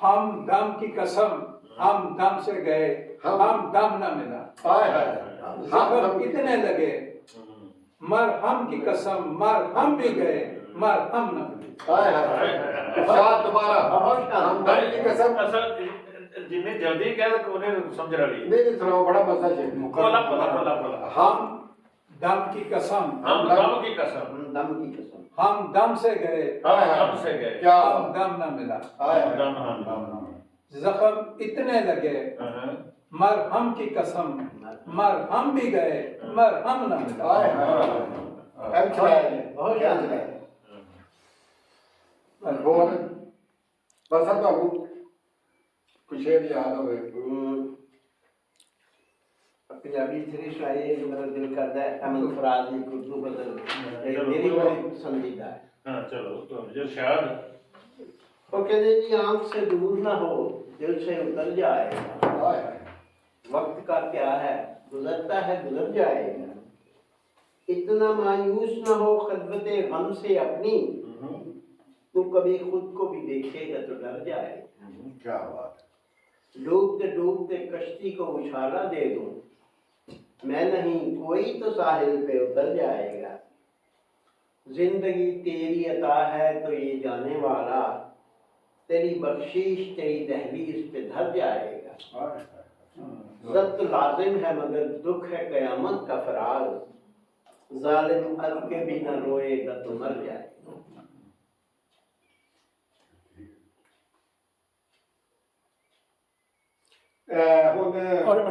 हम दम की कसम हम दम से गए हम दम न मिला। जख्म इतने लगे मरहम की कसम मरहम भी गए मरहम न मिले। दोबारा हम दम की कसम जिन्हें जल्दी कह तो उन्हें समझ रहा नहीं सुनाओ, बड़ा मजा है। बोला बोला बोला बोला। हम दम की कसम हम दम की कसम दम की कसम हम दम से गए दम से गए क्या हम दम न मिला। दम हम दम जख्म इतने लगे मरहम की कसम मरहम भी गए मरहम न मिला। बहुत शानदार। बहुत बस अब आपको कुछ याद हो पंजाबी थ्री शायरी मेरा दिल करता है अमल फराज की उर्दू बदल मेरी बड़ी पसंदीदा है। हाँ चलो तो जो शायद वो कहते जी आंख से दूर ना हो दिल से उतर जाएगा। वक्त का क्या है गुजरता है गुजर जाएगा। इतना मायूस ना हो खलवते गम से अपनी तो कभी खुद को भी देखेगा तो डर जाएगा। क्या बात। डूबते डूबते कश्ती को उछाला दे दूं मैं नहीं कोई तो साहिल पे उतर जाएगा। जिंदगी तेरी अता है तो ये जाने वाला तेरी बख्शीश तेरी दहलीज पे धर जाएगा। ज़ब्त लाजिम है मगर दुख है क़यामत का फराज जालिम अर्ज़ के भी न रोएगा तो मर जाएगा।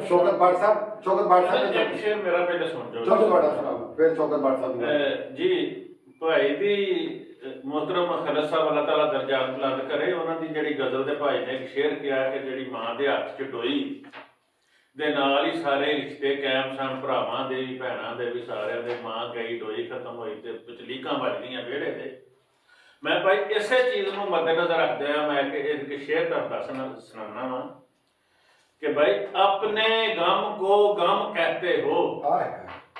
शौकत भाट साहब एक शेर मेरा पहले सुन चलो ਤੁਹਾਡਾ ਸੁਣਾਓ ਫਿਰ ਸ਼ੌਕਤ ਭਾਟ ਸਾਹਿਬ ਜੀ ਭਾਈ ਦੀ ਮੁਹਤਰਮ ਖਲਸ ਸਾਹਿਬ ਅੱਲਾਹ ਤਾਲਾ ਦਰਜਾਤ ਬੁਲੰਦ ਕਰੇ। ਉਹਨਾਂ ਦੀ ਜਿਹੜੀ ਗਜ਼ਲ ਦੇ ਭਾਈ ਨੇ ਇੱਕ ਸ਼ੇਰ ਕਿਹਾ ਕਿ ਜਿਹੜੀ ਮਾਂ ਦੇ ਹੱਥ 'ਚ ਡੋਈ ਦੇ ਨਾਲ ਹੀ ਸਾਰੇ ਰਿਸ਼ਤੇ ਕਾਇਮ ਸਨ, ਭਰਾਵਾਂ ਦੇ ਵੀ ਭੈਣਾਂ ਦੇ ਵੀ ਸਾਰਿਆਂ ਦੇ। ਮਾਂ ਗਈ ਡੋਈ ਖਤਮ ਹੋਈ ਤੇ ਵਿਚਲੀਕਾਂ ਵੱਜਦੀਆਂ ਵਿਹੜੇ ਤੇ। ਮੈਂ ਭਾਈ ਇਸੇ ਚੀਜ਼ ਨੂੰ ਮੱਦੇਨਜ਼ਰ ਰੱਖਦੇ ਆ ਮੈਂ ਕਿ ਇੱਕ ਸ਼ੇਰ ਤੁਹਾਨੂੰ ਸੁਣਾਉਣਾ ਵਾ کہ بھائی اپنے غم کو غم کہتے ہو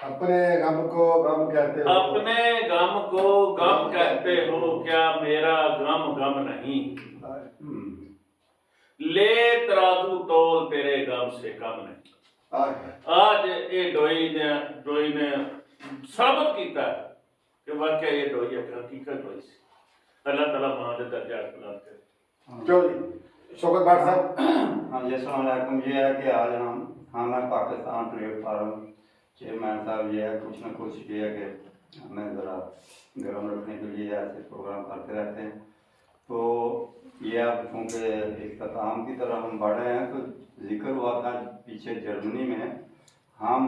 اپنے غم کو غم کہتے ہو اپنے غم کو غم کہتے ہو کیا میرا غم غم نہیں لے ترازو تول تیرے غم سے کم نہیں۔ آج یہ ڈوئی نے ثابت کیتا ہے کہ واقعہ یہ ڈوئی ہے حقیقت ڈوئی سی۔ اللہ تعالیٰ ماں دے درجات بلند کرے۔ چلو جی شوکت بھٹ صاحب۔ ہاں جی السلام علیکم۔ یہ ہے کہ آج ہمیں پاکستان پلیٹ فارم چیئرمین صاحب یہ ہے کچھ نہ کچھ یہ ہے کہ ہمیں ذرا گرم رکھنے کے لیے ایسے پروگرام کرتے رہتے ہیں۔ تو یہ اب چونکہ اختتام کی طرح ہم بڑھ رہے ہیں تو ذکر ہوا تھا پیچھے جرمنی میں ہم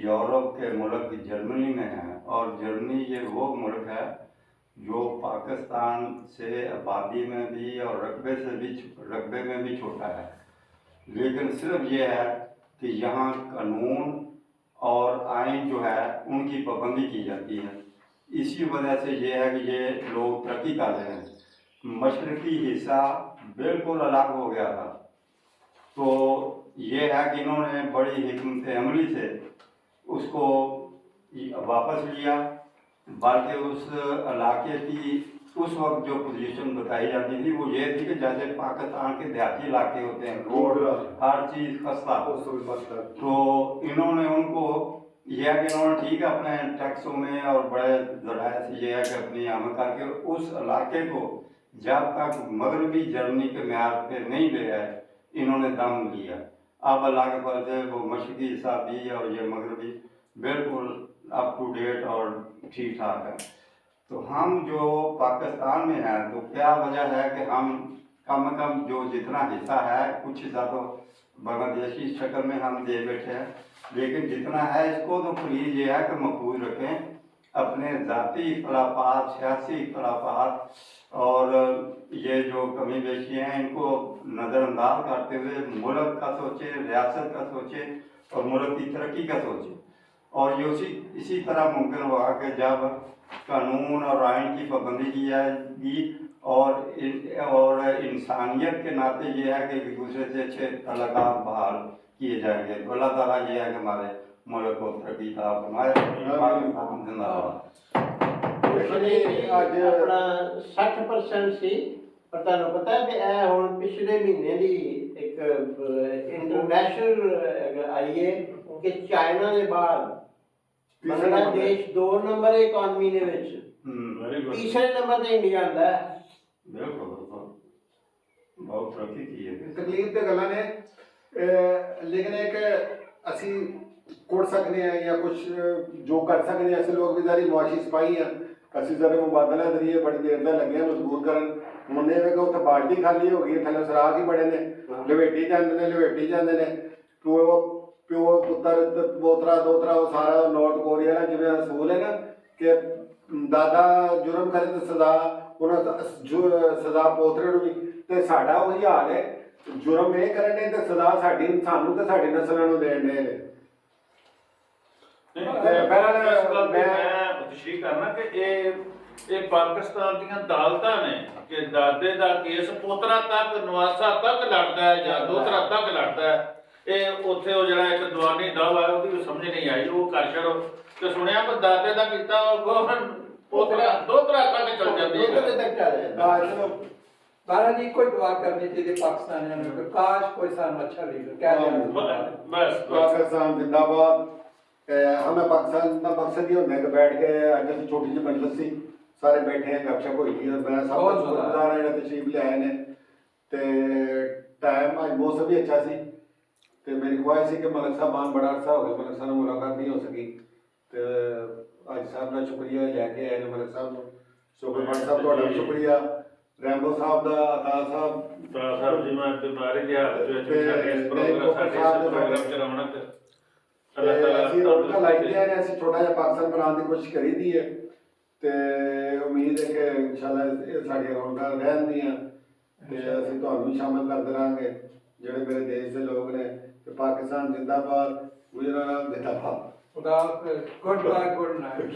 یورپ کے ملک جرمنی میں ہیں اور جرمنی یہ وہ ملک ہے جو پاکستان سے آبادی میں بھی اور رقبے میں بھی چھوٹا ہے، لیکن صرف یہ ہے کہ یہاں قانون اور آئین جو ہے ان کی پابندی کی جاتی ہے۔ اسی وجہ سے یہ ہے کہ یہ لوگ ترقی کر رہے ہیں۔ مشرقی حصہ بالکل الگ ہو گیا تھا، تو یہ ہے کہ انہوں نے بڑی حکمت عملی سے اس کو واپس لیا، بلکہ اس علاقے کی اس وقت جو پوزیشن بتائی جاتی تھی وہ یہ تھی کہ جیسے پاکستان کے دیہاتی علاقے ہوتے ہیں روڈ ہر چیز خستہ، تو انہوں نے ان کو یہ ہے کہ انہوں نے ٹھیک ہے اپنے ٹیکسوں میں اور بڑے ذرائع سے یہ ہے کہ اپنی آمد کر کے اس علاقے کو جب تک مغربی جرمنی کے معیار پہ نہیں لے آئے انہوں نے دم لیا۔ اب اللہ کے فضل سے وہ مشرقی حصہ بھی اور یہ مغربی بالکل اپ ٹو ڈیٹ اور ٹھیک ٹھاک ہے۔ تو ہم جو پاکستان میں ہیں تو کیا وجہ ہے کہ ہم کم از کم جو جتنا حصہ ہے کچھ حصہ تو بنگلہ دیشی شکل میں ہم دے بیٹھے ہیں، لیکن جتنا ہے اس کو تو پلیز یہ ہے کہ محفوظ رکھیں۔ اپنے ذاتی اختلافات، سیاسی اختلافات اور یہ جو کمی بیشی ہیں ان کو نظر انداز کرتے ہوئے ملک کا سوچیں، ریاست کا سوچیں اور ملک کی ترقی کا سوچیں۔ اور یہ اسی طرح ممکن ہوا کہ جب قانون اور آئین کی پابندی کی جائے گی اور انسانیت کے ناطے یہ ہے کہ ایک دوسرے سے اچھے تعلقات بحال کیے جائیں گے۔ تو اللہ تعالیٰ یہ ہے کہ ہمارے ملک کو ترقی عطا فرمائے۔ پاکستان زندہ باد۔ اپنا 60% سی ਪਰ ਤੁਹਾਨੂੰ ਪਤਾ ਹੈ ਕਿ ਇਹ ਹੁਣ ਪਿਛਲੇ ਮਹੀਨੇ ਦੀ ਇੱਕ ਇੰਟਰਨੈਸ਼ਨਲ ਆਈ ਹੈ ਕਿ ਚਾਈਨਾ ਦੇ ਬਾਅਦ ਬੰਗਲਾਦੇਸ਼ 2 ਨੰਬਰ ਇਕਨੋਮੀ ਦੇ ਵਿੱਚ, ਵੈਰੀ ਗੁੱਡ। ਤੀਸਰੇ ਨੰਬਰ ਤੇ ਇੰਡੀਆ ਆਉਂਦਾ ਹੈ। ਬਿਲਕੁਲ ਬਹੁਤ ਤਰੱਕੀ ਕੀ ਹੈ। ਤਕਲੀਫ ਤੇ ਗੱਲਾਂ ਨੇ, ਲੇਕਿਨ ਇੱਕ ਅਸੀਂ ਕੁੜ ਸਕਦੇ ਹਾਂ ਜਾਂ ਕੁਝ ਜੋ ਕਰ ਸਕਦੇ ਹਾਂ। ਅਸੀਂ ਲੋਕ ਵੀ ਸਾਰੀ ਮੁਆਸ਼ੀ ਸਿਪਾਹੀ ਆ, ਅਸੀਂ ਸਾਰੇ ਮੁਬਾਦਲਾ ਜ਼ਰੀਏ ਬੜੀ ਦੇਰ ਦਾ ਲੱਗੇ ਮਜ਼ਬੂਤ ਕਰਨ। ਮੁੰਨੇ ਵੇਖੋ ਉੱਥੇ ਬਾਲਟੀ ਖਾਲੀ ਹੋ ਗਈ, ਥੱਲੇ ਸਰਾਖ ਹੀ ਬੜੇ ਨੇ, ਲਵੇਟੀ ਜਾਂਦੇ ਨੇ ਪਿਓ ਪੁੱਤਰ ਦੋਤਰਾ ਉਹ ਸਾਰਾ ਨਾਰਥ ਕੋਰੀਆ ਦਾ ਜਿਵੇਂ ਅਸੂਲ ਹੈ ਨਾ ਕਿ ਦਾਦਾ ਜੁਰਮ ਕਰੇ ਤਾਂ ਸਜ਼ਾ ਉਹਨਾਂ ਸਜ਼ਾ ਪੋਤਰੇ ਨੂੰ ਵੀ, ਤੇ ਸਾਡਾ ਉਹੀ ਹਾਲ ਹੈ। ਜੁਰਮ ਇਹ ਕਰਨ ਨੇ ਤੇ ਸਜ਼ਾ ਸਾਨੂੰ ਤੇ ਸਾਡੀ ਨਸਲਾਂ ਨੂੰ ਦੇਣ ਦੇ ਨੇ। ਮੈਂ ਤਸ਼ਰੀਹ ਕਰਨਾ ਕਿ ਇਹ ਪਾਕਿਸਤਾਨ ਦੀਆਂ ਅਦਾਲਤਾਂ ਨੇ ਕਿ ਦਾਦੇ ਦਾ ਕੇਸ ਪੋਤਰਾ ਤੱਕ ਨਵਾਸਾ ਤੱਕ ਲੜਦਾ ਹੈ ਜਾਂ ਦੋਤਰਾ ਤੱਕ ਲੜਦਾ ਹੈ। ਇਹ ਉੱਥੇ ਉਹ ਜਿਹੜਾ ਇੱਕ ਦੀਵਾਨੀ ਦਾਵਾ ਹੈ ਉਹਦੀ ਸਮਝ ਨਹੀਂ ਆਈ, ਉਹ ਕਰ ਛੱਡੋ। ਤੇ ਸੁਣਿਆ ਕਿ ਦਾਦੇ ਦਾ ਕੀਤਾ ਪੋਤਰਾ ਦੋਤਰਾ ਤੱਕ ਚੱਲ ਜਾਂਦੀ ਹੈ। बाला जी कोई दुआ करनी चाहिए पाकिस्तानियों ने कि काश कोई सामने अच्छा लीडर क्या बस पाकिस्तान जिंदाबाद। हमें पाकिस्तान का मकसद ये होता है कि बैठ के अज अस छोटी जी मजलिस सी सारे बैठे हैं गपशप हुई और मैं सब शुक्रगुजार है तशरीफ ले आए ने ते टाइम अज मौसम भी अच्छा सी ते मेरी ख्वाहिश सी कि मलिक साहब मान बड़ा अरसा हो गया मलिक साहब मुलाकात नहीं हो सकी ते अज साहब का शुक्रिया लैके आए ने मलिक साहब शुक्रमान साहब तुहाडा शुक्रिया रैंबो साहब का अता साहब जी मैं बीमारी की हालत में ਸਾਡੇ ਇਸ ਪ੍ਰੋਗਰਾਮ ਚ ਰੌਣਕ ਅੱਲਾਹ ਤਾਲਾ ਅਸੀਂ ਰੌਣਕਾਂ ਲਾਈਆਂ ਨੇ। ਅਸੀਂ ਛੋਟਾ ਜਿਹਾ ਪਾਕਿਸਤਾਨ ਬਣਾਉਣ ਦੀ ਕੋਸ਼ਿਸ਼ ਕਰੀ ਦੀ ਹੈ ਤੇ ਉਮੀਦ ਹੈ ਕਿ ਇਨਸ਼ਾਅੱਲਾ ਇਹ ਸਾਡੀਆਂ ਰੌਣਕਾਂ ਰਹਿਣਗੀਆਂ ਤੇ ਅਸੀਂ ਤੁਹਾਨੂੰ ਵੀ ਸ਼ਾਮਲ ਕਰਦੇ ਰਹਾਂਗੇ ਜਿਹੜੇ ਮੇਰੇ ਦੇਸ਼ ਦੇ ਲੋਕ ਨੇ। ਤੇ ਪਾਕਿਸਤਾਨ ਜ਼ਿੰਦਾਬਾਦ, ਗੁਜਰਾਤ ਜ਼ਿੰਦਾਬਾਦ। खुदा गुड बाय गुड नाइट।